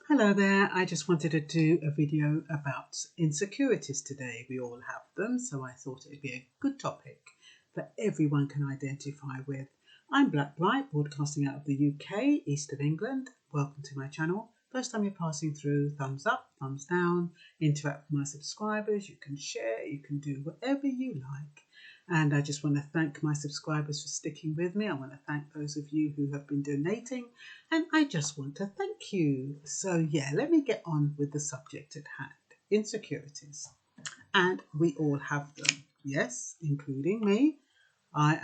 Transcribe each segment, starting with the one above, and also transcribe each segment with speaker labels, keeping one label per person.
Speaker 1: Hello there, I just wanted to do a video about insecurities today. We all have them, so I thought it'd be a good topic that everyone can identify with. I'm Black Blight, broadcasting out of the UK, east of England. Welcome to my channel. First time you're passing through, thumbs up, thumbs down, interact with my subscribers, you can share, you can do whatever you like. And I just want to thank my subscribers for sticking with me. I want to thank those of you who have been donating. And I just want to thank you. So yeah, let me get on with the subject at hand. Insecurities. And we all have them. Yes, including me. I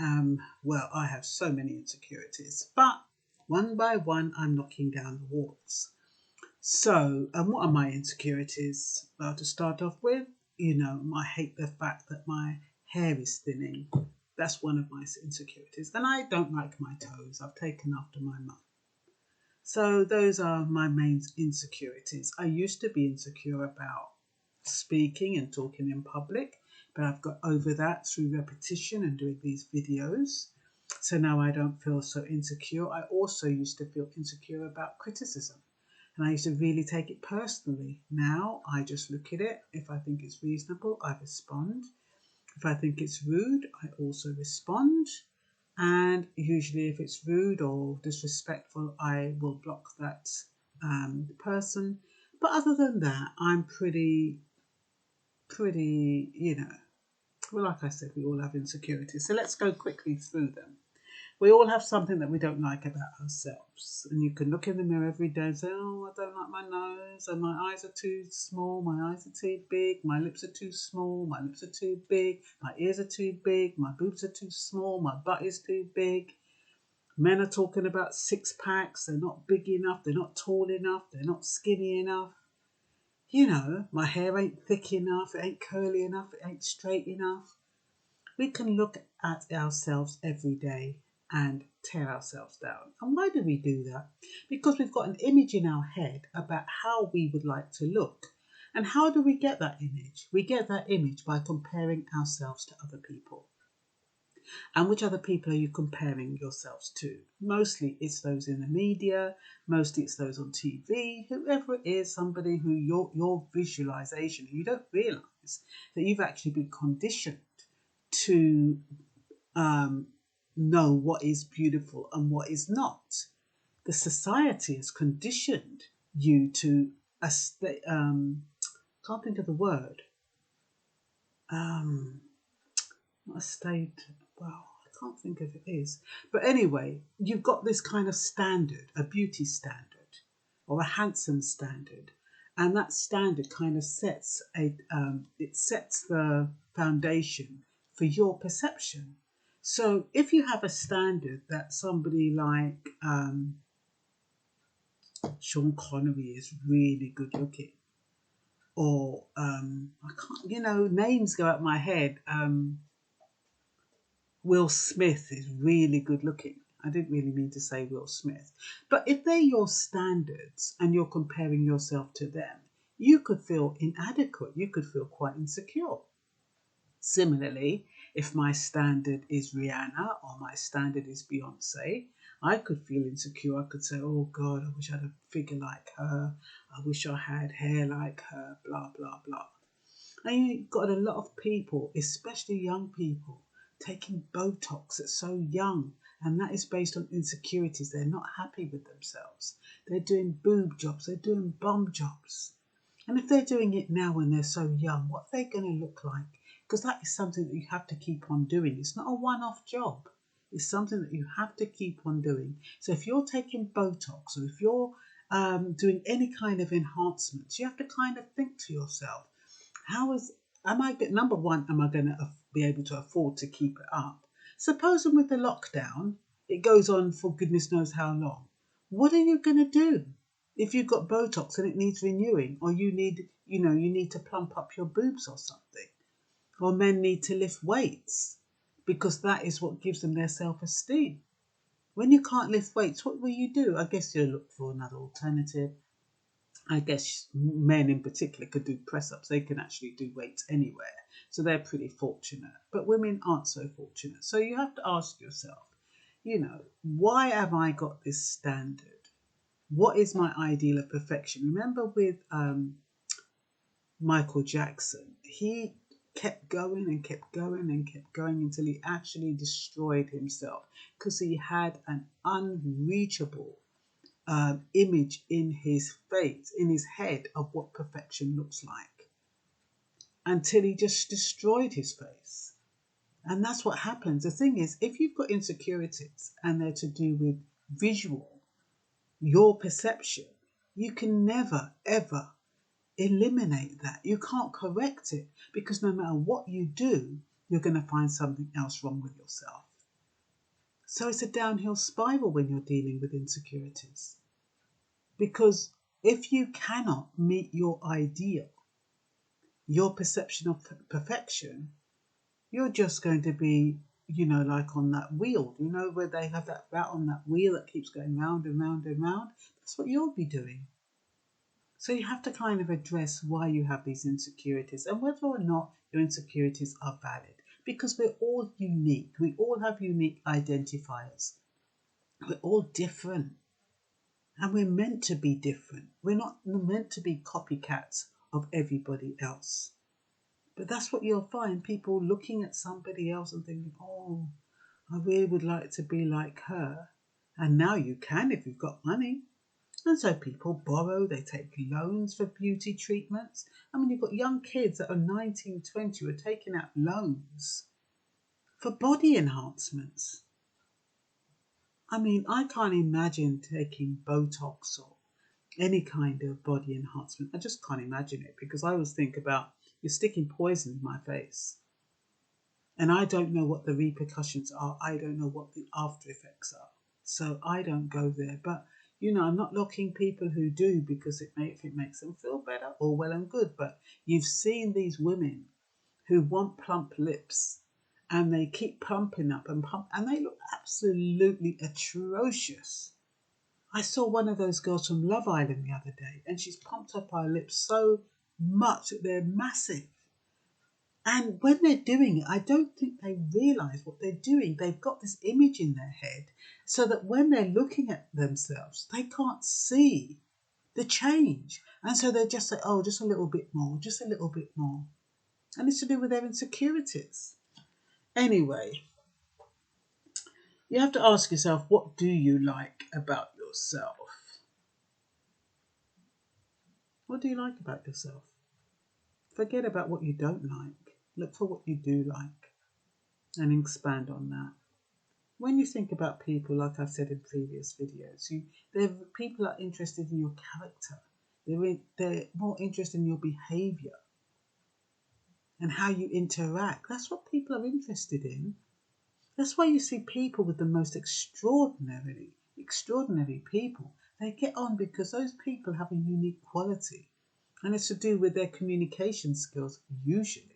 Speaker 1: have so many insecurities. But one by one, I'm knocking down the walls. So, what are my insecurities? Well, to start off with, I hate the fact that my hair is thinning. That's one of my insecurities. And I don't like my toes. I've taken after my mum. So those are my main insecurities. I used to be insecure about speaking and talking in public, but I've got over that through repetition and doing these videos. So now I don't feel so insecure. I also used to feel insecure about criticism. And I used to really take it personally. Now I just look at it. If I think it's reasonable, I respond. If I think it's rude, I also respond. And usually if it's rude or disrespectful, I will block that person. But other than that, I'm pretty, well, like I said, we all have insecurities. So let's go quickly through them. We all have something that we don't like about ourselves. And you can look in the mirror every day and say, oh, I don't like my nose, and my eyes are too small, my eyes are too big, my lips are too small, my lips are too big, my ears are too big, my boobs are too small, my butt is too big. Men are talking about six packs, they're not big enough, they're not tall enough, they're not skinny enough. My hair ain't thick enough, it ain't curly enough, it ain't straight enough. We can look at ourselves every day and tear ourselves down. And why do we do that? Because we've got an image in our head about how we would like to look. And how do we get that image? We get that image by comparing ourselves to other people. And which other people are you comparing yourselves to? Mostly it's those in the media, mostly it's those on TV, whoever it is, somebody who your visualization, you don't realize that you've actually been conditioned to know what is beautiful and what is not. The society has conditioned you to can't think of the word. Not a state. Well, I can't think of it is. But anyway, you've got this kind of standard, a beauty standard, or a handsome standard, and that standard kind of sets the foundation for your perception. So if you have a standard that somebody like Sean Connery is really good looking, or I can't, names go out my head. Will Smith is really good looking. I didn't really mean to say Will Smith. But if they're your standards and you're comparing yourself to them, you could feel inadequate. You could feel quite insecure. Similarly, if my standard is Rihanna or my standard is Beyonce, I could feel insecure. I could say, oh God, I wish I had a figure like her. I wish I had hair like her, blah, blah, blah. And you've got a lot of people, especially young people, taking Botox at so young. And that is based on insecurities. They're not happy with themselves. They're doing boob jobs. They're doing bum jobs. And if they're doing it now when they're so young, what are they going to look like? Because that is something that you have to keep on doing. It's not a one-off job. It's something that you have to keep on doing. So if you're taking Botox or if you're doing any kind of enhancements, you have to kind of think to yourself, number one, am I going to be able to afford to keep it up? Supposing with the lockdown, it goes on for goodness knows how long. What are you going to do if you've got Botox and it needs renewing, or you need to plump up your boobs or something? Or men need to lift weights because that is what gives them their self-esteem. When you can't lift weights, what will you do? I guess you'll look for another alternative. I guess men in particular could do press-ups. They can actually do weights anywhere. So they're pretty fortunate. But women aren't so fortunate. So you have to ask yourself, why have I got this standard? What is my ideal of perfection? Remember with Michael Jackson, he kept going and kept going and kept going until he actually destroyed himself because he had an unreachable image in his face, in his head, of what perfection looks like, until he just destroyed his face. And that's what happens. The thing is, if you've got insecurities and they're to do with visual, your perception, you can never, ever eliminate that. You can't correct it, because no matter what you do, you're going to find something else wrong with yourself. So it's a downhill spiral when you're dealing with insecurities. Because if you cannot meet your ideal, your perception of perfection, you're just going to be, like on that wheel, where they have that rat on that wheel that keeps going round and round and round. That's what you'll be doing. So you have to kind of address why you have these insecurities and whether or not your insecurities are valid. Because we're all unique. We all have unique identifiers. We're all different. And we're meant to be different. We're not meant to be copycats of everybody else. But that's what you'll find, people looking at somebody else and thinking, oh, I really would like to be like her. And now you can if you've got money. And so people borrow, they take loans for beauty treatments. I mean, you've got young kids that are 19, 20 who are taking out loans for body enhancements. I mean, I can't imagine taking Botox or any kind of body enhancement. I just can't imagine it, because I always think about, you're sticking poison in my face. And I don't know what the repercussions are. I don't know what the after effects are. So I don't go there. But, I'm not knocking people who do, because if it makes them feel better, all well and good. But you've seen these women who want plump lips, and they keep pumping up and pump, and they look absolutely atrocious. I saw one of those girls from Love Island the other day, and she's pumped up her lips so much that they're massive. And when they're doing it, I don't think they realise what they're doing. They've got this image in their head so that when they're looking at themselves, they can't see the change. And so they just say, oh, just a little bit more, just a little bit more. And it's to do with their insecurities. Anyway, you have to ask yourself, what do you like about yourself? What do you like about yourself? Forget about what you don't like. Look for what you do like and expand on that. When you think about people, like I've said in previous videos, people are interested in your character. They're more interested in your behaviour and how you interact. That's what people are interested in. That's why you see people with the most extraordinary people. They get on because those people have a unique quality. And it's to do with their communication skills, usually.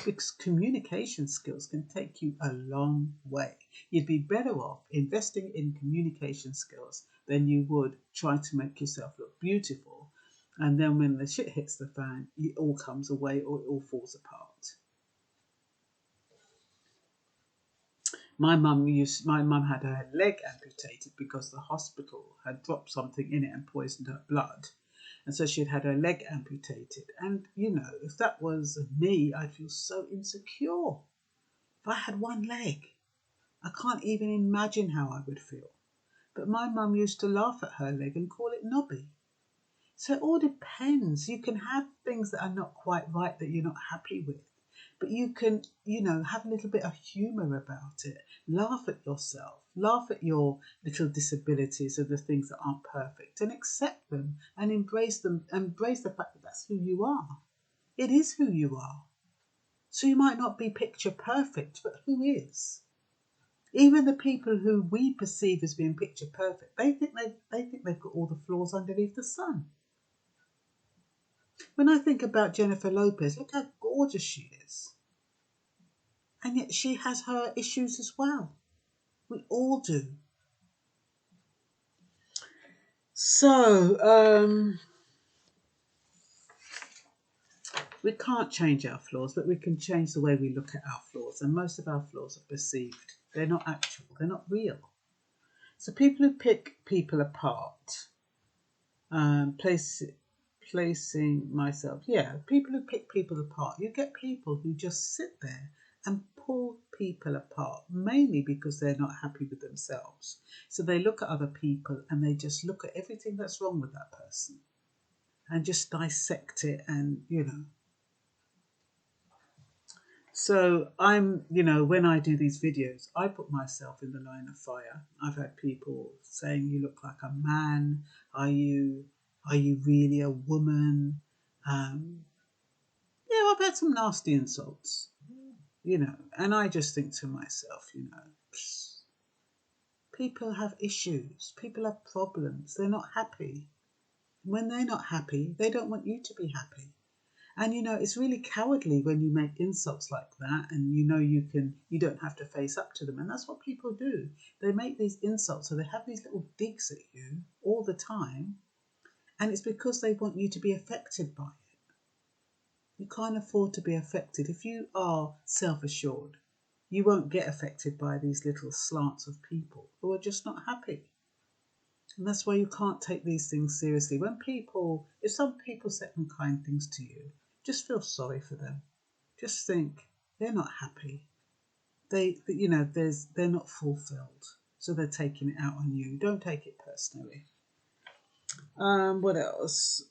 Speaker 1: Because communication skills can take you a long way. You'd be better off investing in communication skills than you would try to make yourself look beautiful. And then when the shit hits the fan, it all comes away or it all falls apart. My mum had her leg amputated because the hospital had dropped something in it and poisoned her blood. And so she'd had her leg amputated. And, if that was me, I'd feel so insecure. If I had one leg, I can't even imagine how I would feel. But my mum used to laugh at her leg and call it knobby. So it all depends. You can have things that are not quite right that you're not happy with. But you can, have a little bit of humour about it. Laugh at yourself. Laugh at your little disabilities or the things that aren't perfect, and accept them and embrace them. Embrace the fact that that's who you are. It is who you are. So you might not be picture perfect, but who is? Even the people who we perceive as being picture perfect, they think they've got all the flaws underneath the sun. When I think about Jennifer Lopez, look how gorgeous she is. And yet she has her issues as well. We all do. So, we can't change our flaws, but we can change the way we look at our flaws. And most of our flaws are perceived. They're not actual. They're not real. So people who pick people apart Place, placing myself. Yeah, people who pick people apart. You get people who just sit there and pull people apart, mainly because they're not happy with themselves. So they look at other people and they just look at everything that's wrong with that person and just dissect it and, So when I do these videos, I put myself in the line of fire. I've had people saying, "You look like a man. Are you really a woman?" Um, I've had some nasty insults, and I just think to myself, people have issues. People have problems. They're not happy. When they're not happy, they don't want you to be happy. And it's really cowardly when you make insults like that and you don't have to face up to them. And that's what people do. They make these insults, so they have these little digs at you all the time. And it's because they want you to be affected by it. You can't afford to be affected. If you are self-assured, you won't get affected by these little slants of people who are just not happy. And that's why you can't take these things seriously. If some people say unkind things to you, just feel sorry for them. Just think they're not happy. They're not fulfilled, so they're taking it out on you. Don't take it personally. What else?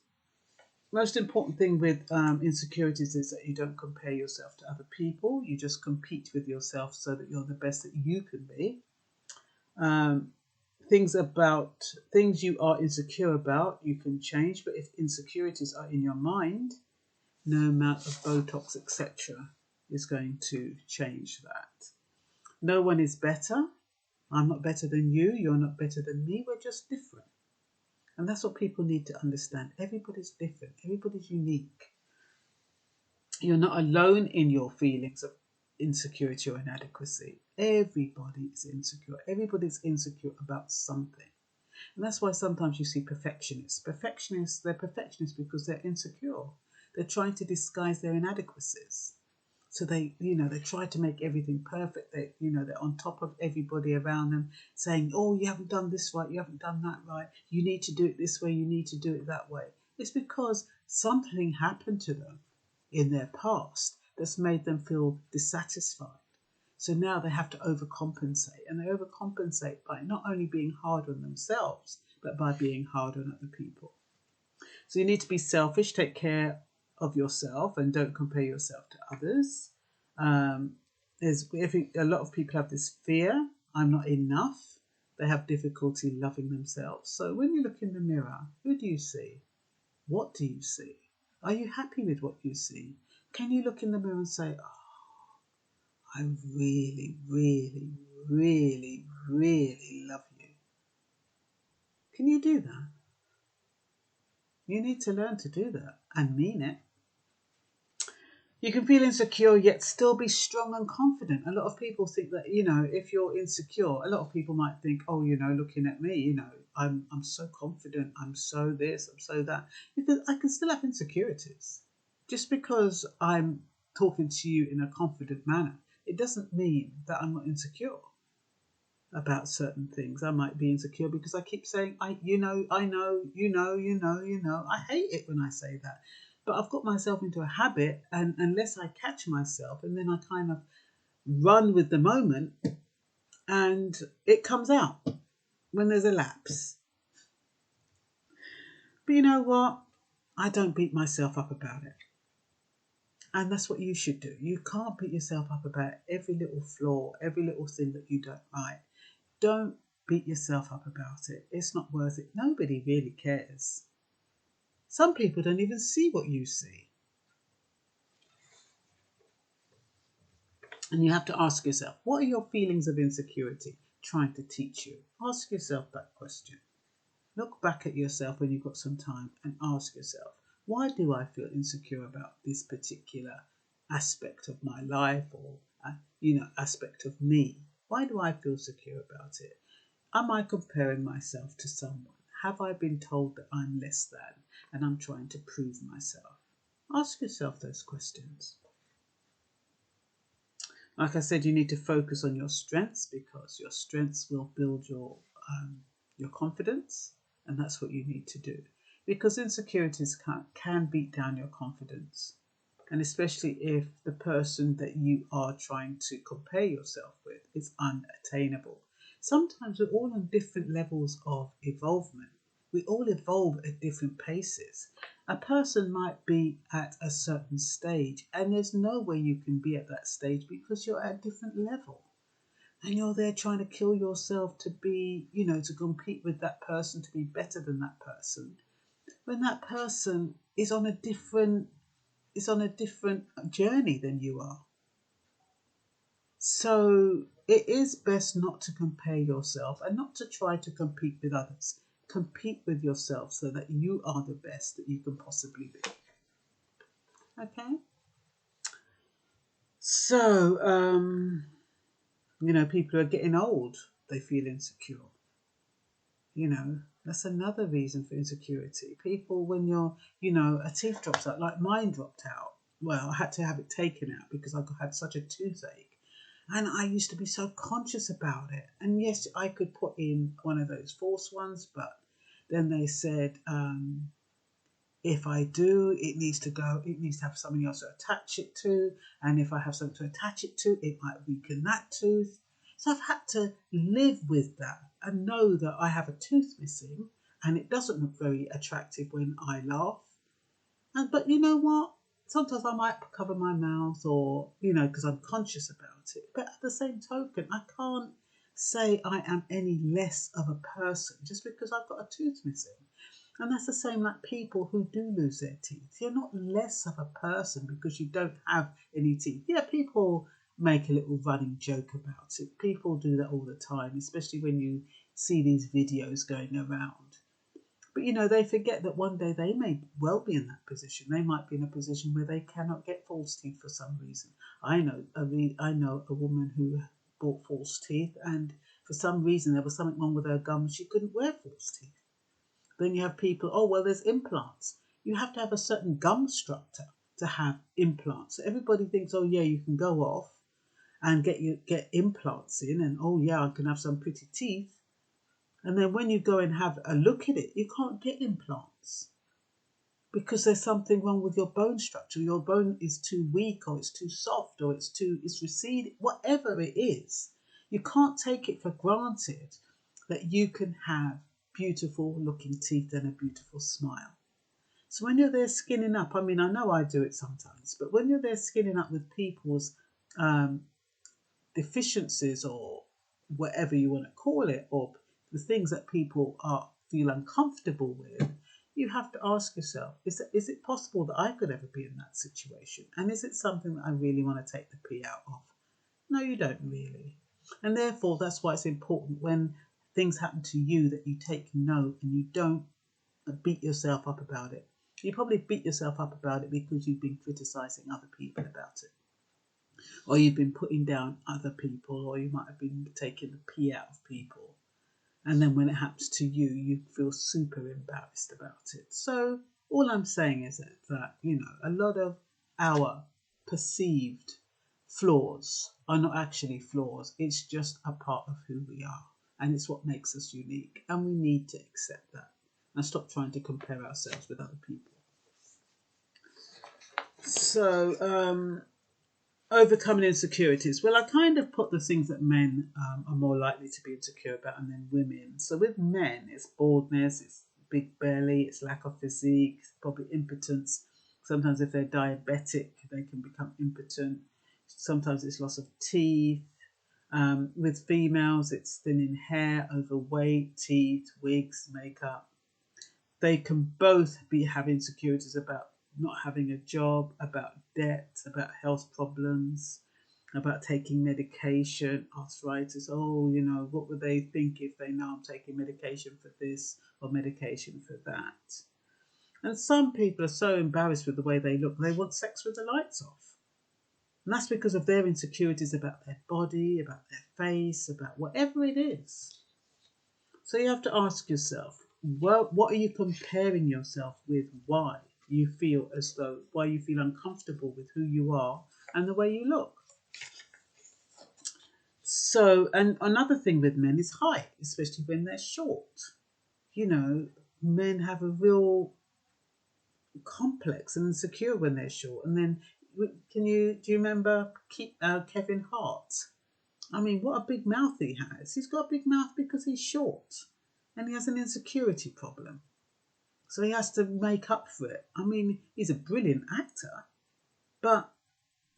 Speaker 1: Most important thing with insecurities is that you don't compare yourself to other people. You just compete with yourself so that you're the best that you can be. Things you are insecure about, you can change, but if insecurities are in your mind, no amount of Botox, etc., is going to change that. No one is better. I'm not better than you. You're not better than me. We're just different. And that's what people need to understand. Everybody's different. Everybody's unique. You're not alone in your feelings of insecurity or inadequacy. Everybody is insecure. Everybody's insecure about something. And that's why sometimes you see perfectionists. They're perfectionists because they're insecure. They're trying to disguise their inadequacies. So they try to make everything perfect. They're on top of everybody around them, saying, "Oh, you haven't done this right. You haven't done that right. You need to do it this way. You need to do it that way." It's because something happened to them in their past that's made them feel dissatisfied. So now they have to overcompensate, and they overcompensate by not only being hard on themselves, but by being hard on other people. So you need to be selfish, take care of yourself, and don't compare yourself to others. A lot of people have this fear, I'm not enough. They have difficulty loving themselves. So when you look in the mirror, who do you see? What do you see? Are you happy with what you see? Can you look in the mirror and say, "Oh, I really, really, really, really love you"? Can you do that? You need to learn to do that and mean it. You can feel insecure yet still be strong and confident. A lot of people think that, if you're insecure, a lot of people might think, "Oh, looking at me, I'm so confident, I'm so this, I'm so that." Because I can still have insecurities. Just because I'm talking to you in a confident manner, it doesn't mean that I'm not insecure about certain things. I might be insecure because I keep saying, I know, I hate it when I say that. But I've got myself into a habit, and unless I catch myself, and then I kind of run with the moment, and it comes out when there's a lapse. But you know what? I don't beat myself up about it. And that's what you should do. You can't beat yourself up about every little flaw, every little thing that you don't like. Don't beat yourself up about it. It's not worth it. Nobody really cares. Some people don't even see what you see. And you have to ask yourself, what are your feelings of insecurity trying to teach you? Ask yourself that question. Look back at yourself when you've got some time and ask yourself, why do I feel insecure about this particular aspect of my life or, aspect of me? Why do I feel secure about it? Am I comparing myself to someone? Have I been told that I'm less than and I'm trying to prove myself? Ask yourself those questions. Like I said, you need to focus on your strengths because your strengths will build your confidence, and that's what you need to do. because insecurities can beat down your confidence. And especially if the person that you are trying to compare yourself with is unattainable. Sometimes we're all on different levels of evolvement. We all evolve at different paces. A person might be at a certain stage, and there's no way you can be at that stage because you're at a different level. And you're there trying to kill yourself to be, to compete with that person, to be better than that person. When that person is on a different journey than you are. So it is best not to compare yourself and not to try to compete with others. Compete with yourself so that you are the best that you can possibly be. Okay? So, people are getting old, they feel insecure. That's another reason for insecurity. People, when a teeth drops out, like mine dropped out. Well, I had to have it taken out because I had such a toothache. And I used to be so conscious about it. And yes, I could put in one of those false ones, but then they said, if I do, it needs to have something else to attach it to. And if I have something to attach it to, it might weaken that tooth. So I've had to live with that and know that I have a tooth missing and it doesn't look very attractive when I laugh. But you know what? Sometimes I might cover my mouth or, because I'm conscious about it. But at the same token, I can't say I am any less of a person just because I've got a tooth missing. And that's the same like people who do lose their teeth. You're not less of a person because you don't have any teeth. Yeah, people make a little running joke about it. People do that all the time, especially when you see these videos going around. But they forget that one day they may well be in that position. They might be in a position where they cannot get false teeth for some reason. I know a woman who bought false teeth, and for some reason there was something wrong with her gums. She couldn't wear false teeth. Then you have people, oh, well, there's implants. You have to have a certain gum structure to have implants. So everybody thinks, oh, yeah, you can go off and get implants in, and oh, yeah, I can have some pretty teeth. And then when you go and have a look at it, you can't get implants because there's something wrong with your bone structure. Your bone is too weak, or it's too soft, or it's receded, whatever it is. You can't take it for granted that you can have beautiful looking teeth and a beautiful smile. So when you're there skinning up, I know I do it sometimes, but when you're there skinning up with people's deficiencies or whatever you want to call it, or the things that people feel uncomfortable with, you have to ask yourself, is it possible that I could ever be in that situation? And is it something that I really want to take the pee out of? No, you don't really. And therefore, that's why it's important when things happen to you that you take note and you don't beat yourself up about it. You probably beat yourself up about it because you've been criticizing other people about it. Or you've been putting down other people, or you might have been taking the pee out of people. And then when it happens to you, you feel super embarrassed about it. So all I'm saying is that a lot of our perceived flaws are not actually flaws. It's just a part of who we are. And it's what makes us unique. And we need to accept that and stop trying to compare ourselves with other people. So, overcoming insecurities. Well, I kind of put the things that men are more likely to be insecure about, and then women. So with men, it's baldness, it's big belly, it's lack of physique, it's probably impotence. Sometimes if they're diabetic, they can become impotent. Sometimes it's loss of teeth. With females, it's thinning hair, overweight, teeth, wigs, makeup. They can both have insecurities about not having a job, about debt, about health problems, about taking medication, arthritis. Oh, what would they think if they know I'm taking medication for this or medication for that? And some people are so embarrassed with the way they look, they want sex with the lights off. And that's because of their insecurities about their body, about their face, about whatever it is. So you have to ask yourself, well, what are you comparing yourself with? Why you feel uncomfortable with who you are and the way you look. So, and another thing with men is height, especially when they're short. men have a real complex and insecure when they're short. And then, do you remember Kevin Hart? I mean, what a big mouth he has. He's got a big mouth because he's short, and he has an insecurity problem. So he has to make up for it. I mean, he's a brilliant actor, but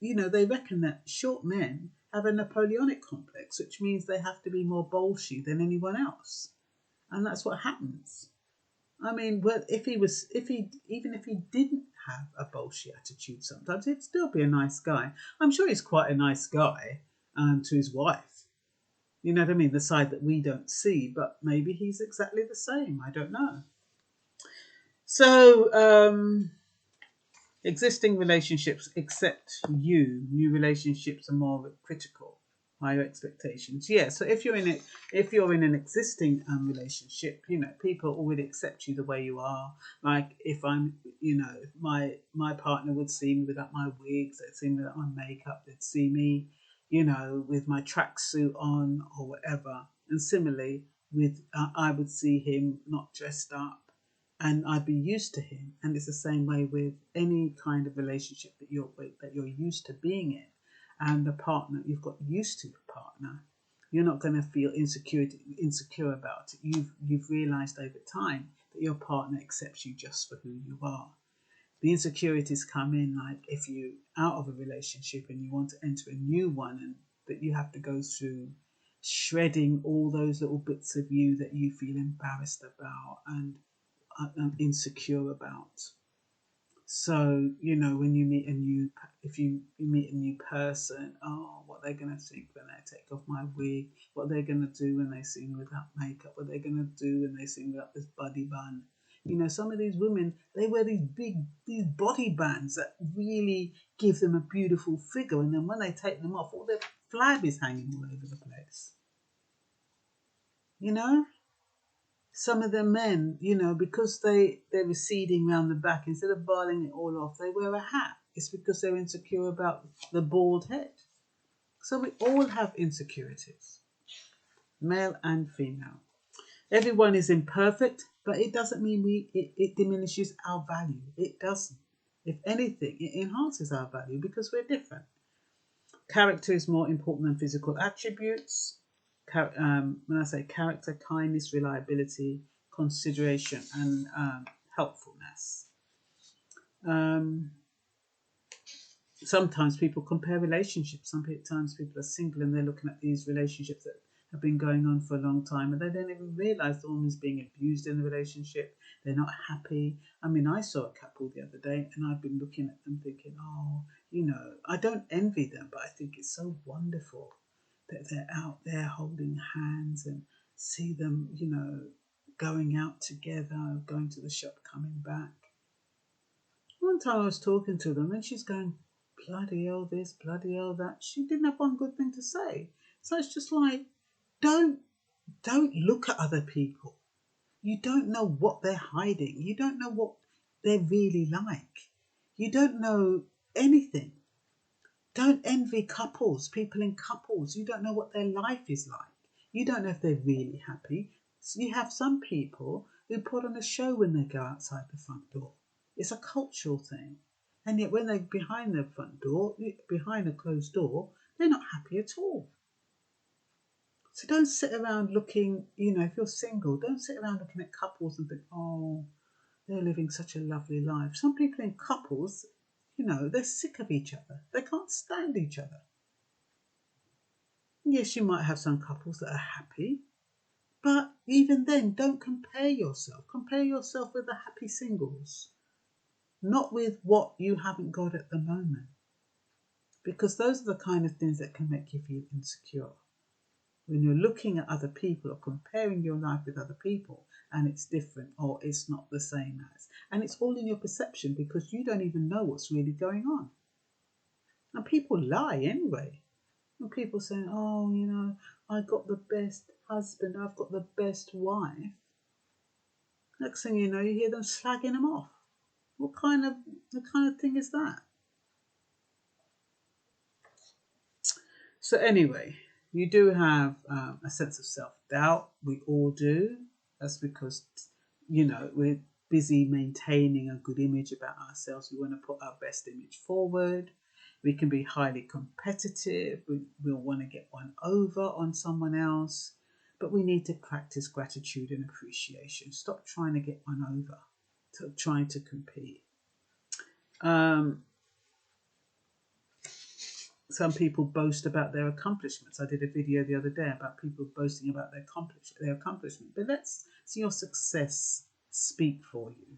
Speaker 1: they reckon that short men have a Napoleonic complex, which means they have to be more bolshy than anyone else, and that's what happens. I mean, well, even if he didn't have a bolshy attitude, sometimes he'd still be a nice guy. I'm sure he's quite a nice guy to his wife. You know what I mean? The side that we don't see, but maybe he's exactly the same. I don't know. So, existing relationships accept you. New relationships are more critical. Higher expectations. Yeah. So if you're in an existing relationship, people already accept you the way you are. Like if I'm, my partner would see me without my wigs, they'd see me without my makeup, they'd see me, with my tracksuit on or whatever. And similarly, I would see him not dressed up, and I'd be used to him. And it's the same way with any kind of relationship that you're used to being in, and the partner, you've got used to your partner. You're not going to feel insecure about it. You've realised over time that your partner accepts you just for who you are. The insecurities come in like if you're out of a relationship and you want to enter a new one, and that you have to go through shredding all those little bits of you that you feel embarrassed about and insecure about. So when you meet if you meet a new person, what they're gonna think when they take off my wig, what they're gonna do when they see me without makeup, what they're gonna do when they see me without this body bun. Some of these women, they wear these body bands that really give them a beautiful figure, and then when they take them off, all their flab is hanging all over the place. Some of the men, because they're receding around the back, instead of balling it all off, they wear a hat. It's because they're insecure about the bald head. So we all have insecurities, male and female. Everyone is imperfect, but it doesn't mean it diminishes our value. It doesn't. If anything, it enhances our value because we're different. Character is more important than physical attributes. When I say character, kindness, reliability, consideration, and helpfulness. Sometimes people compare relationships. Sometimes people are single and they're looking at these relationships that have been going on for a long time, and they don't even realise the woman's being abused in the relationship. They're not happy. I mean, I saw a couple the other day, and I've been looking at them thinking, I don't envy them, but I think it's so wonderful that they're out there holding hands and see them, going out together, going to the shop, coming back. One time I was talking to them and she's going, bloody hell this, bloody hell that. She didn't have one good thing to say. So it's just like, don't look at other people. You don't know what they're hiding. You don't know what they're really like. You don't know anything. Don't envy couples, people in couples. You don't know what their life is like. You don't know if they're really happy. So you have some people who put on a show when they go outside the front door. It's a cultural thing. And yet when they're behind the front door, behind a closed door, they're not happy at all. So don't sit around looking, if you're single, don't sit around looking at couples and think, oh, they're living such a lovely life. Some people in couples, they're sick of each other. They can't stand each other. Yes, you might have some couples that are happy, but even then, don't compare yourself. Compare yourself with the happy singles, not with what you haven't got at the moment, because those are the kind of things that can make you feel insecure. When you're looking at other people or comparing your life with other people and it's different or it's not the same as, and it's all in your perception because you don't even know what's really going on. And people lie anyway. And people saying, oh, I got the best husband, I've got the best wife. Next thing you know, you hear them slagging them off. What kind of thing is that? So anyway, you do have a sense of self-doubt. We all do. That's because we're busy maintaining a good image about ourselves. We want to put our best image forward. We can be highly competitive. We'll want to get one over on someone else. But we need to practice gratitude and appreciation. Stop trying to get one over. Stop trying to compete. Some people boast about their accomplishments. I did a video the other day about people boasting about their accomplishment. But let's see your success speak for you.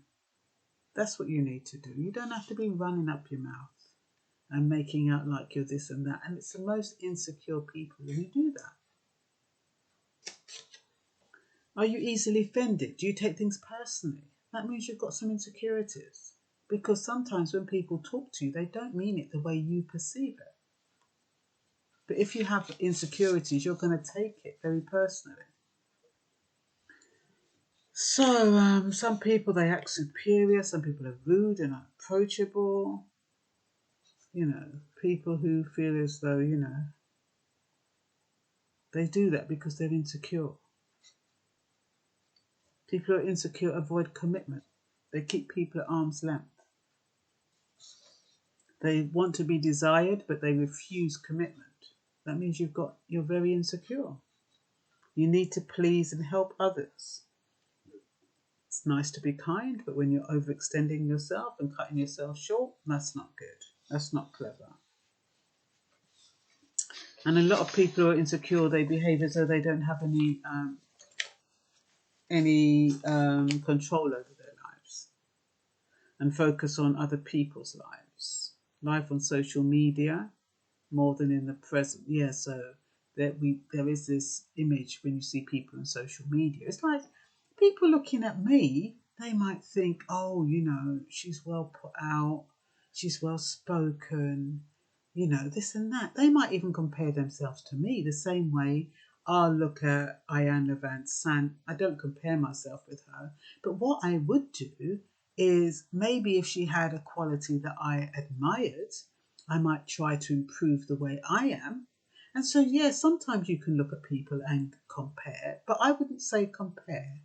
Speaker 1: That's what you need to do. You don't have to be running up your mouth and making out like you're this and that. And it's the most insecure people who do that. Are you easily offended? Do you take things personally? That means you've got some insecurities. Because sometimes when people talk to you, they don't mean it the way you perceive it. But if you have insecurities, you're going to take it very personally. So some people, they act superior. Some people are rude and unapproachable. People who feel as though, they do that because they're insecure. People who are insecure avoid commitment. They keep people at arm's length. They want to be desired, but they refuse commitment. That means you're very insecure. You need to please and help others. It's nice to be kind, but when you're overextending yourself and cutting yourself short, that's not good. That's not clever. And a lot of people who are insecure, they behave as though they don't have any control over their lives and focus on other people's lives. Life on social media more than in the present. Yeah, so there is this image when you see people on social media. It's like people looking at me, they might think, oh, she's well put out, she's well spoken, this and that. They might even compare themselves to me the same way I'll look at Ayanna Van Sant. I don't compare myself with her, but what I would do is maybe if she had a quality that I admired, I might try to improve the way I am. And so, yeah, sometimes you can look at people and compare, but I wouldn't say compare.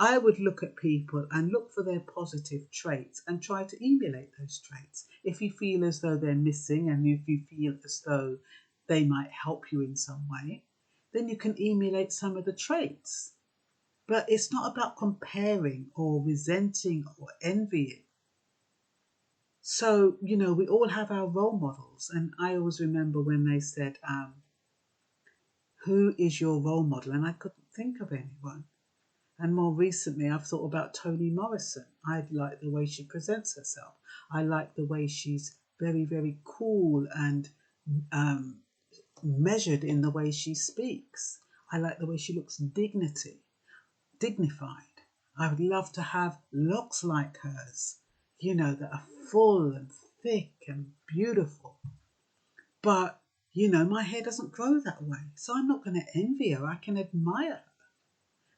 Speaker 1: I would look at people and look for their positive traits and try to emulate those traits. If you feel as though they're missing and if you feel as though they might help you in some way, then you can emulate some of the traits. But it's not about comparing or resenting or envying. So, we all have our role models. And I always remember when they said, who is your role model? And I couldn't think of anyone. And more recently, I've thought about Toni Morrison. I like the way she presents herself. I like the way she's very, very cool and measured in the way she speaks. I like the way she looks dignified. I would love to have locks like hers, that are full and thick and beautiful. But, my hair doesn't grow that way. So I'm not going to envy her. I can admire her.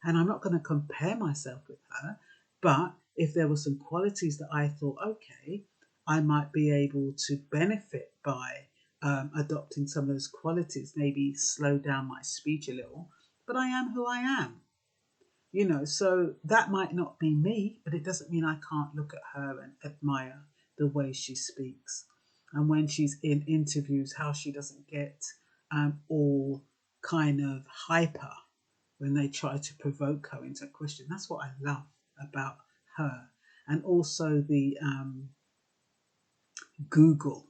Speaker 1: And I'm not going to compare myself with her. But if there were some qualities that I thought, okay, I might be able to benefit by adopting some of those qualities, maybe slow down my speech a little, but I am who I am. So that might not be me, but it doesn't mean I can't look at her and admire the way she speaks. And when she's in interviews, how she doesn't get all kind of hyper when they try to provoke her into a question. That's what I love about her. And also the Google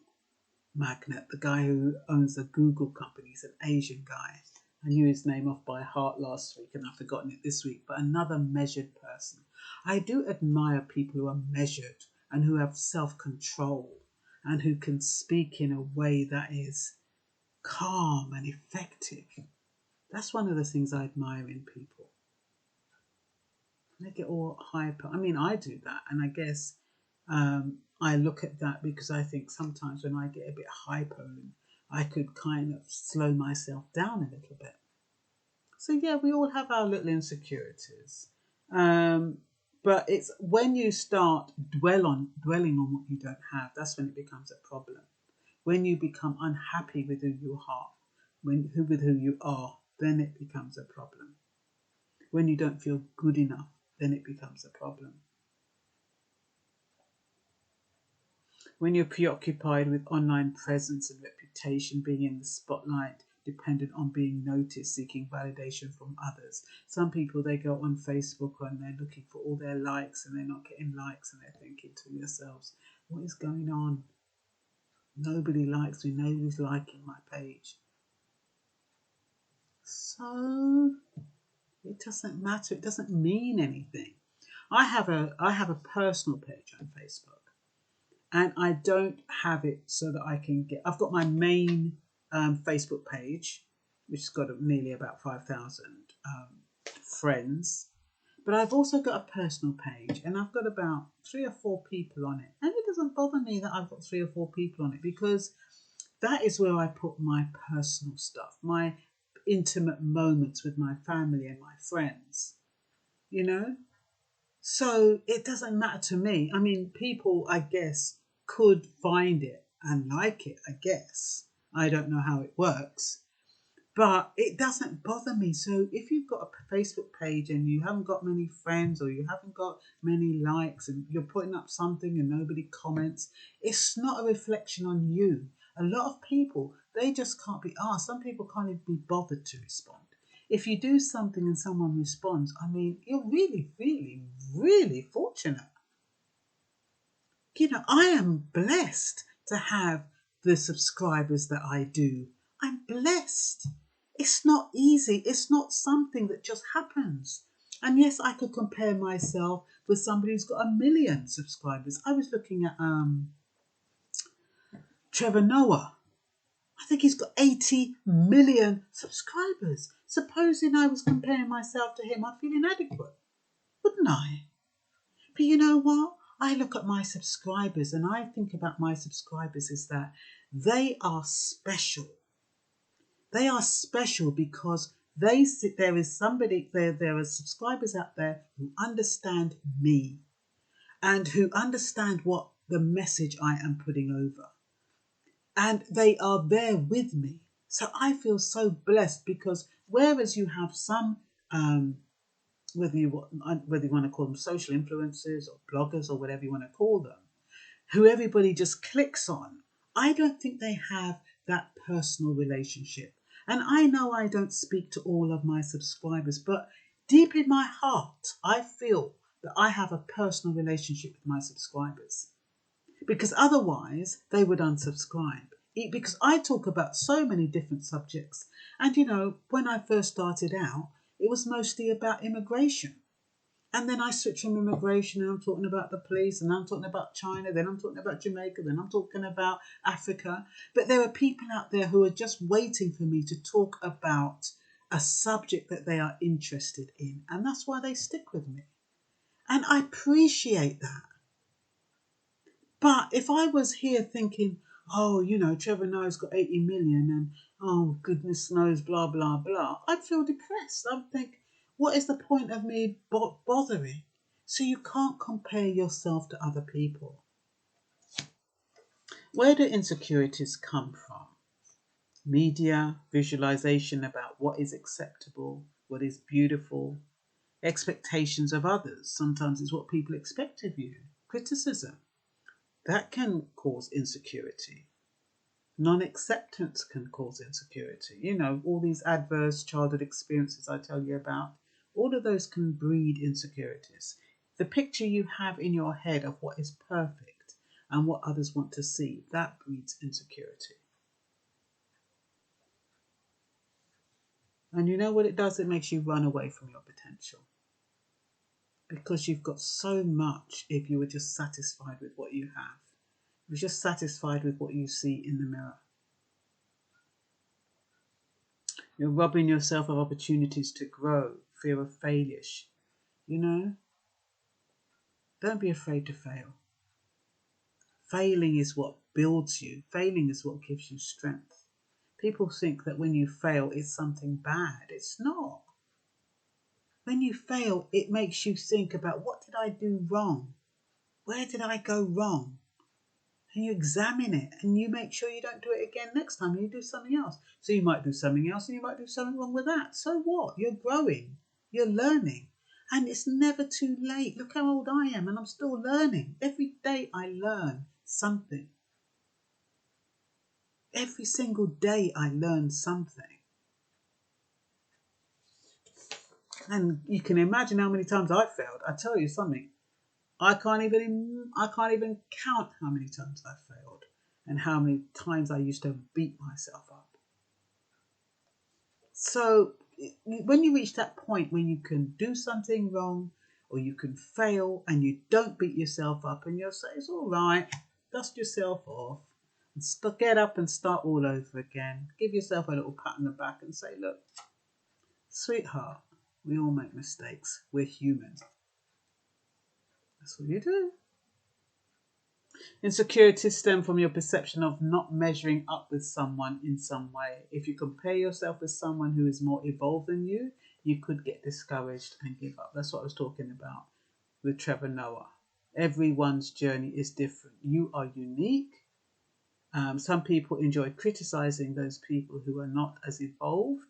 Speaker 1: magnate, the guy who owns the Google company. He's an Asian guy. I knew his name off by heart last week and I've forgotten it this week, but another measured person. I do admire people who are measured and who have self-control and who can speak in a way that is calm and effective. That's one of the things I admire in people. They get all hyper. I mean, I do that, and I guess I look at that because I think sometimes when I get a bit hyper, I could kind of slow myself down a little bit. So yeah, we all have our little insecurities. But it's when you start dwelling on what you don't have, that's when it becomes a problem. When you become unhappy with who you are, with who you are, then it becomes a problem. When you don't feel good enough, then it becomes a problem. When you're preoccupied with online presence and reputation, being in the spotlight, dependent on being noticed, seeking validation from others. Some people, they go on Facebook and they're looking for all their likes and they're not getting likes, and they're thinking to yourselves, what is going on? Nobody likes me, nobody's liking my page. So it doesn't matter, it doesn't mean anything. I have a personal page on Facebook. And I don't have it so that I can get... I've got my main Facebook page, which has got nearly about 5,000 friends. But I've also got a personal page, and I've got about 3 or 4 people on it. And it doesn't bother me that I've got 3 or 4 people on it, because that is where I put my personal stuff, my intimate moments with my family and my friends, you know? So it doesn't matter to me. I mean, people, I guess, could find it and like it, I guess. I don't know how it works, but it doesn't bother me. So if you've got a Facebook page and you haven't got many friends, or you haven't got many likes, and you're putting up something and nobody comments, it's not a reflection on you. A lot of people, they just can't be asked. Some people can't even be bothered to respond. If you do something and someone responds, I mean, you're really, really, really fortunate. You know, I am blessed to have the subscribers that I do. I'm blessed. It's not easy. It's not something that just happens. And yes, I could compare myself with somebody who's got 1 million subscribers. I was looking at Trevor Noah. I think he's got 80 million subscribers. Supposing I was comparing myself to him, I'd feel inadequate, wouldn't I? But you know what? I look at my subscribers and I think about my subscribers is that they are special. They are special because there is somebody there. There are subscribers out there who understand me and who understand what the message I am putting over. And they are there with me. So I feel so blessed, because whereas you have some, whether you want to call them social influencers or bloggers or whatever you want to call them, who everybody just clicks on, I don't think they have that personal relationship. And I know I don't speak to all of my subscribers, but deep in my heart, I feel that I have a personal relationship with my subscribers, because otherwise they would unsubscribe. Because I talk about so many different subjects. And, you know, when I first started out, it was mostly about immigration. And then I switched from immigration and I'm talking about the police, and I'm talking about China, then I'm talking about Jamaica, then I'm talking about Africa. But there are people out there who are just waiting for me to talk about a subject that they are interested in. And that's why they stick with me. And I appreciate that. But if I was here thinking, oh, you know, Trevor Noah's got 80 million and, oh, goodness knows, blah, blah, blah, I'd feel depressed. I'd think, what is the point of me bothering? So you can't compare yourself to other people. Where do insecurities come from? Media, visualization about what is acceptable, what is beautiful, expectations of others. Sometimes it's what people expect of you. Criticism. That can cause insecurity. Non-acceptance can cause insecurity. You know, all these adverse childhood experiences I tell you about, all of those can breed insecurities. The picture you have in your head of what is perfect and what others want to see, that breeds insecurity. And you know what it does? It makes you run away from your potential. Because you've got so much if you were just satisfied with what you have. You're just satisfied with what you see in the mirror. You're robbing yourself of opportunities to grow, fear of failure. You know, don't be afraid to fail. Failing is what builds you. Failing is what gives you strength. People think that when you fail, it's something bad. It's not. When you fail, it makes you think about, what did I do wrong? Where did I go wrong? And you examine it and you make sure you don't do it again next time, and you do something else. So you might do something else and you might do something wrong with that. So what? You're growing. You're learning. And it's never too late. Look how old I am and I'm still learning. Every day I learn something. Every single day I learn something. And you can imagine how many times I failed. I tell you something. I can't even count how many times I failed and how many times I used to beat myself up. So when you reach that point when you can do something wrong or you can fail and you don't beat yourself up and you'll say, it's all right, dust yourself off and get up and start all over again. Give yourself a little pat on the back and say, look, sweetheart, we all make mistakes. We're human. That's what you do. Insecurities stem from your perception of not measuring up with someone in some way. If you compare yourself with someone who is more evolved than you, you could get discouraged and give up. That's what I was talking about with Trevor Noah. Everyone's journey is different. You are unique. Some people enjoy criticizing those people who are not as evolved.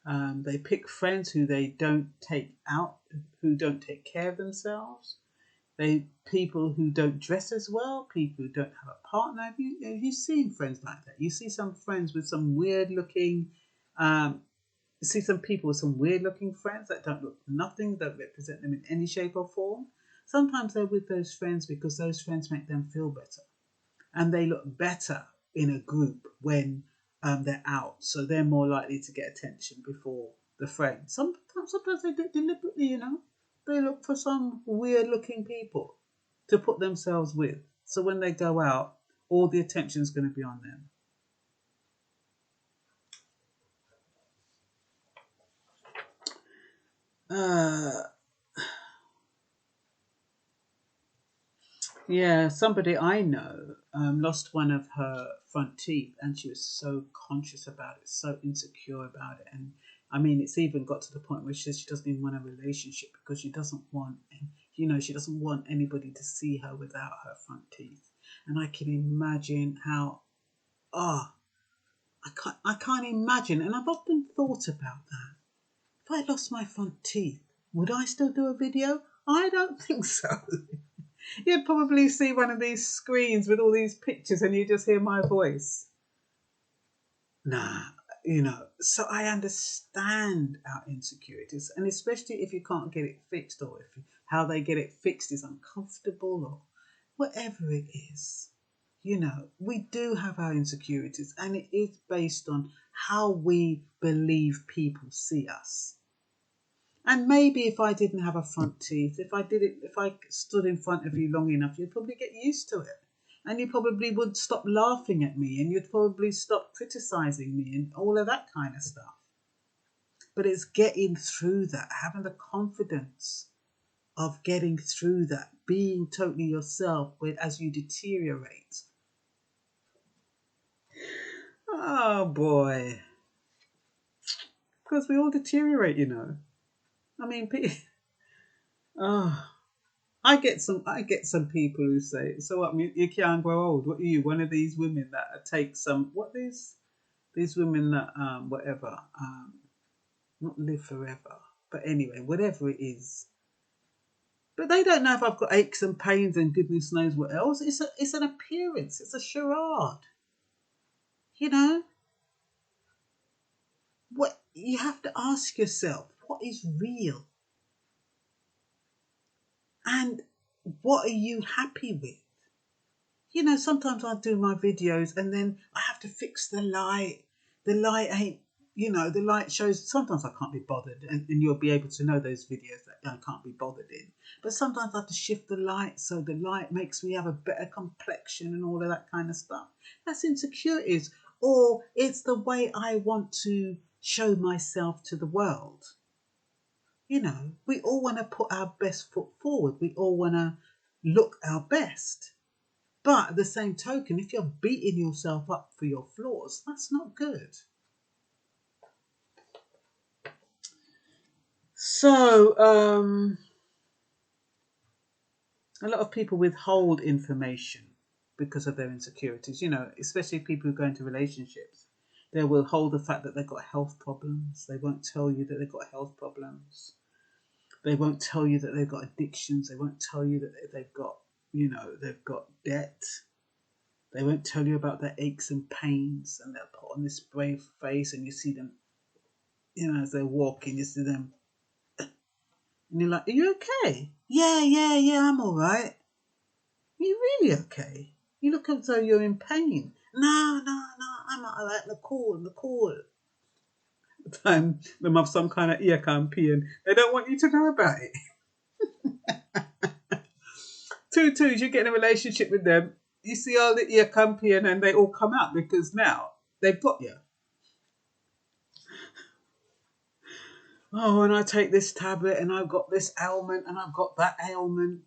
Speaker 1: They pick friends who they don't take out, who don't take care of themselves. People who don't dress as well, people who don't have a partner. Have you seen friends like that? You see some friends with some weird looking, you see some people with some weird looking friends that don't look nothing, don't represent them in any shape or form. Sometimes they're with those friends because those friends make them feel better. And they look better in a group when they're out. So they're more likely to get attention before the friend. Sometimes they do it deliberately, you know. They look for some weird looking people to put themselves with. So when they go out, all the attention is going to be on them. Yeah, somebody I know lost one of her front teeth and she was so conscious about it, so insecure about it. And I mean, it's even got to the point where she says she doesn't even want a relationship because she doesn't want, she doesn't want anybody to see her without her front teeth. And I can imagine how, I can't imagine. And I've often thought about that. If I lost my front teeth, would I still do a video? I don't think so. You'd probably see one of these screens with all these pictures and you just hear my voice. Nah, so I understand our insecurities, and especially if you can't get it fixed, or if how they get it fixed is uncomfortable or whatever it is. We do have our insecurities, and it is based on how we believe people see us. And maybe if I didn't have a front teeth, if I stood in front of you long enough, you'd probably get used to it. And you probably would stop laughing at me and you'd probably stop criticizing me and all of that kind of stuff. But it's getting through that, having the confidence of getting through that, being totally yourself as you deteriorate. Oh boy. Because we all deteriorate, I mean, I get some people who say, so what, you can't grow old. What are you, one of these women that take some, these women that, not live forever. But anyway, whatever it is. But they don't know if I've got aches and pains and goodness knows what else. It's an appearance. It's a charade. What you have to ask yourself, what is real? And what are you happy with? Sometimes I do my videos and then I have to fix the light. The light ain't, the light shows. Sometimes I can't be bothered, and you'll be able to know those videos that I can't be bothered in. But sometimes I have to shift the light so the light makes me have a better complexion and all of that kind of stuff. That's insecurities, or it's the way I want to show myself to the world. We all want to put our best foot forward. We all want to look our best. But at the same token, if you're beating yourself up for your flaws, that's not good. So, a lot of people withhold information because of their insecurities, especially people who go into relationships. They will hold the fact that they've got health problems. They won't tell you that they've got health problems. They won't tell you that they've got addictions. They won't tell you that they've got, they've got debt. They won't tell you about their aches and pains, and they'll put on this brave face, and you see them, as they're walking, you see them, and you're like, "Are you okay?" Yeah, I'm all right. Are you really okay? You look as though you're in pain. No, I'm all right. I'm cool. Time them have some kind of ear campaign. They don't want you to know about it. Two twos, you get in a relationship with them, you see all the ear campaign and they all come out because now they've got you. Oh, and I take this tablet and I've got this ailment and I've got that ailment.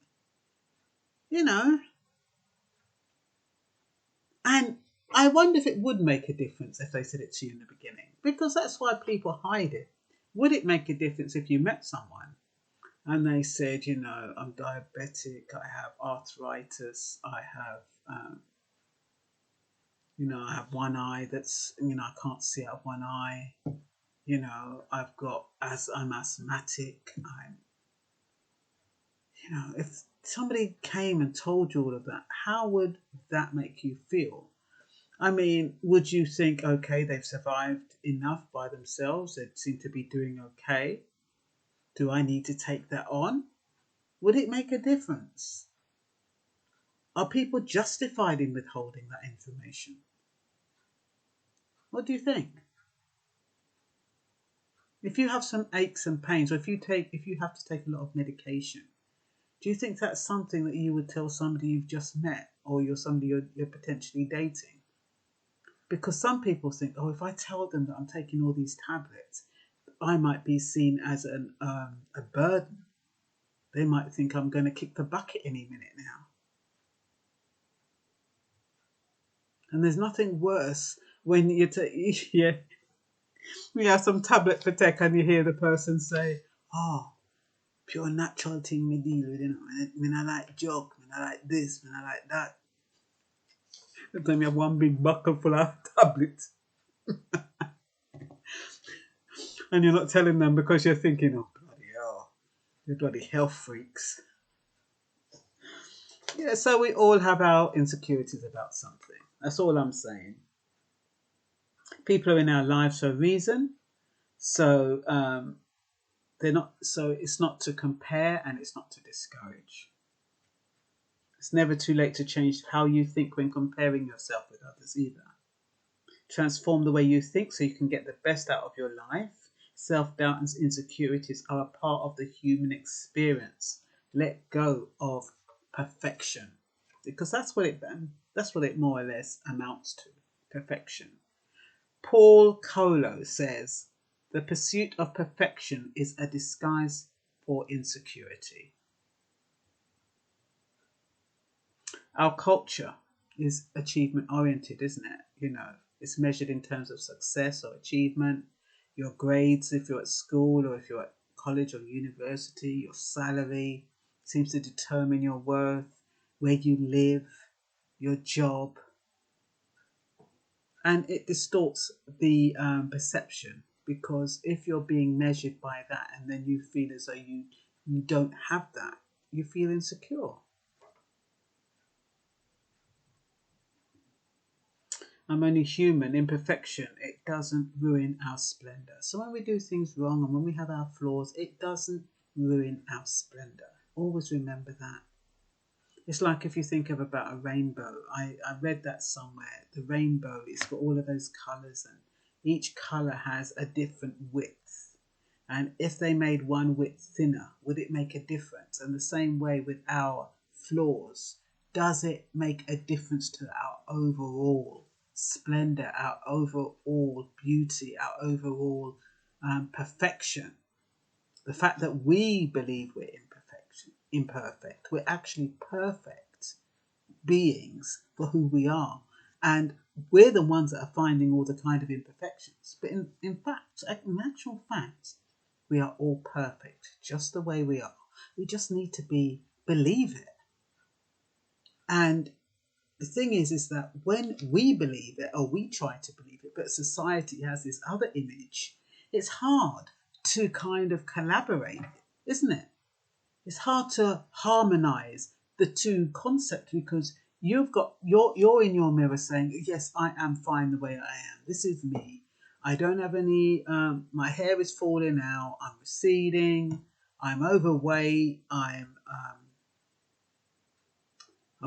Speaker 1: And I wonder if it would make a difference if they said it to you in the beginning, because that's why people hide it. Would it make a difference if you met someone and they said, I'm diabetic, I have arthritis, I have one eye that's, I can't see out of one eye, I'm asthmatic, if somebody came and told you all of that, how would that make you feel? I mean, would you think, okay, they've survived enough by themselves, they seem to be doing okay, do I need to take that on? Would it make a difference? Are people justified in withholding that information? What do you think? If you have some aches and pains, or if you have to take a lot of medication, do you think that's something that you would tell somebody you've just met, or somebody you're potentially dating? Because some people think, if I tell them that I'm taking all these tablets, I might be seen as a burden. They might think I'm going to kick the bucket any minute now. And there's nothing worse when you have some tablet for tech and you hear the person say, pure natural thing me deal with, me I like joke, me I like this, me I like that. Every time you have one big bucket full of tablets. And you're not telling them because you're thinking, oh, bloody hell, you're bloody health freaks. Yeah, so we all have our insecurities about something. That's all I'm saying. People are in our lives for a reason. So they're not. So it's not to compare and it's not to discourage. It's never too late to change how you think when comparing yourself with others either. Transform the way you think so you can get the best out of your life. Self-doubt and insecurities are a part of the human experience. Let go of perfection, because that's what it more or less amounts to. Perfection. Paul Coelho says, the pursuit of perfection is a disguise for insecurity. Our culture is achievement oriented, isn't it? It's measured in terms of success or achievement, your grades if you're at school or if you're at college or university, your salary seems to determine your worth, where you live, your job. And it distorts the perception, because if you're being measured by that and then you feel as though you don't have that, you feel insecure. I'm only human. Imperfection, it doesn't ruin our splendor. So when we do things wrong and when we have our flaws, it doesn't ruin our splendor. Always remember that. It's like if you think about a rainbow. I read that somewhere. The rainbow is got all of those colours, and each colour has a different width. And if they made one width thinner, would it make a difference? And the same way with our flaws. Does it make a difference to our overall splendor, our overall beauty, our overall perfection? The fact that we believe we're imperfect, we're actually perfect beings for who we are, and we're the ones that are finding all the kind of imperfections. But in fact, in actual fact, we are all perfect just the way we are. We just need to believe it. And the thing is that when we believe it, or we try to believe it, but society has this other image, it's hard to kind of collaborate isn't it? It's hard to harmonize the two concepts because you're in your mirror saying, yes, I am fine the way I am. This is me. I don't have any, my hair is falling out. I'm receding. I'm overweight. I've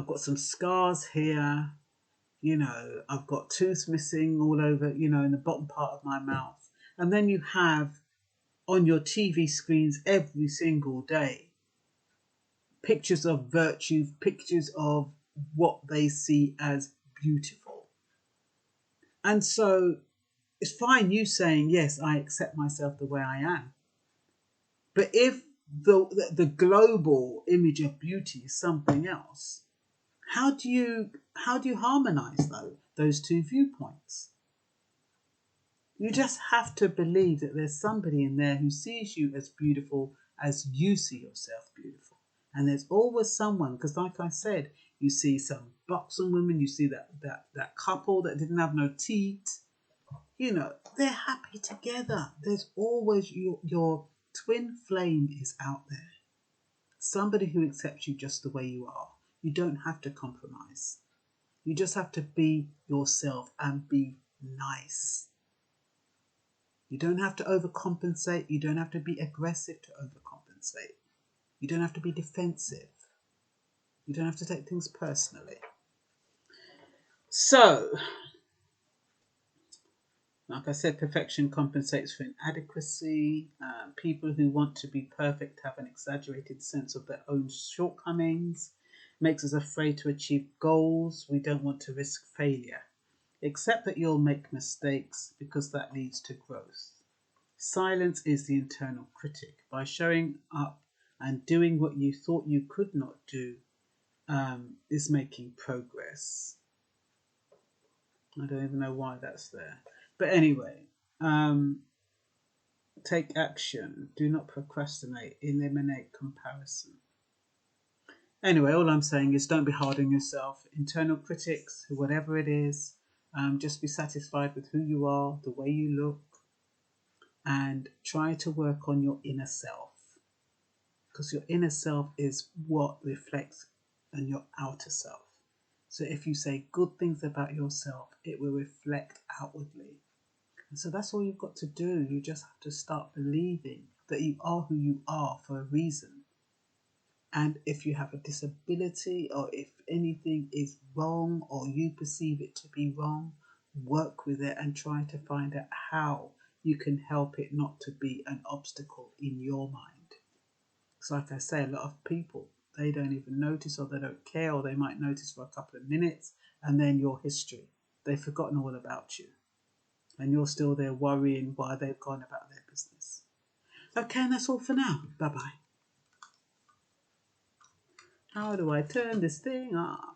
Speaker 1: got some scars here. You know, I've got tooth missing all over, you know, in the bottom part of my mouth. And then you have on your TV screens every single day pictures of virtue, pictures of what they see as beautiful. And so it's fine you saying, yes, I accept myself the way I am. But if the global image of beauty is something else, how do you harmonize those two viewpoints? You just have to believe that there's somebody in there who sees you as beautiful as you see yourself beautiful. And there's always someone, because like I said, you see some buxom women, you see that couple that didn't have no teeth, you know, they're happy together. There's always your twin flame is out there. Somebody who accepts you just the way you are. You don't have to compromise. You just have to be yourself and be nice. You don't have to overcompensate. You don't have to be aggressive to overcompensate. You don't have to be defensive. You don't have to take things personally. So, like I said, perfection compensates for inadequacy. People who want to be perfect have an exaggerated sense of their own shortcomings. Makes us afraid to achieve goals. We don't want to risk failure. Accept that you'll make mistakes because that leads to growth. Silence is the internal critic. By showing up and doing what you thought you could not do is making progress. I don't even know why that's there. But anyway, take action. Do not procrastinate. Eliminate comparison. Anyway, all I'm saying is don't be hard on yourself. Internal critics, whatever it is, just be satisfied with who you are, the way you look, and try to work on your inner self. Because your inner self is what reflects on your outer self. So if you say good things about yourself, it will reflect outwardly. And so that's all you've got to do. You just have to start believing that you are who you are for a reason. And if you have a disability or if anything is wrong or you perceive it to be wrong, work with it and try to find out how you can help it not to be an obstacle in your mind. Because like I say, a lot of people, they don't even notice or they don't care, or they might notice for a couple of minutes and then your history. They've forgotten all about you. And you're still there worrying why they've gone about their business. Okay, and that's all for now. Bye-bye. How do I turn this thing off?